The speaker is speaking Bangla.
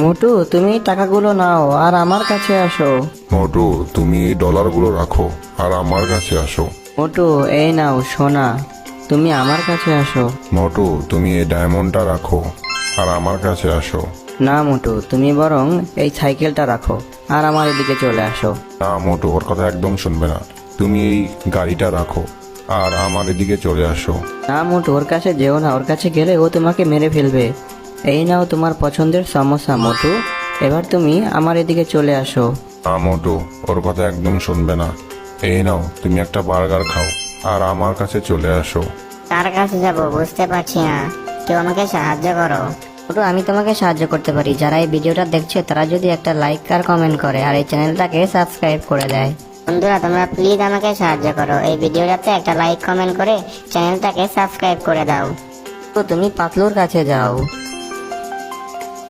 মোটু তুমি টাকাগুলো নাও আর আমার কাছে আসো। মোটু তুমি এই ডলারগুলো রাখো আর আমার কাছে আসো। মোটু এই নাও সোনা, তুমি আমার কাছে আসো। মোটু তুমি এই ডায়মন্ডটা রাখো আর আমার কাছে আসো। না মোটু, তুমি বরং এই সাইকেলটা রাখো আর আমার এদিকে চলে আসো। না মোটু, ওর কথা একদম শুনবে না। তুমি এই গাড়িটা রাখো আর আমার এদিকে চলে আসো। না মোটু, ওর কাছে যেও না, ওর কাছে গেলে ও তোমাকে মেরে ফেলবে। এই নাও তোমার পছন্দের সমস্যা মোটু, এবার তুমি আমার এদিকে চলে আসো। না মোটু, ওর কথা একদম শুনবে না। এই নাও তুমি একটা বার্গার খাও আর আমার কাছে চলে আসো। কার কাছে যাব বুঝতে পারছি না, কেউ আমাকে সাহায্য করো। মোটু আমি তোমাকে সাহায্য করতে পারি, যারা এই ভিডিওটা দেখছে তারা যদি একটা লাইক আর কমেন্ট করে আর এই চ্যানেলটাকে সাবস্ক্রাইব করে দেয়। বন্ধুরা তোমরা প্লিজ আমাকে সাহায্য করো, এই ভিডিওটাতে একটা লাইক কমেন্ট করে চ্যানেলটাকে সাবস্ক্রাইব করে দাও। তো তুমি পাতলুর কাছে যাও।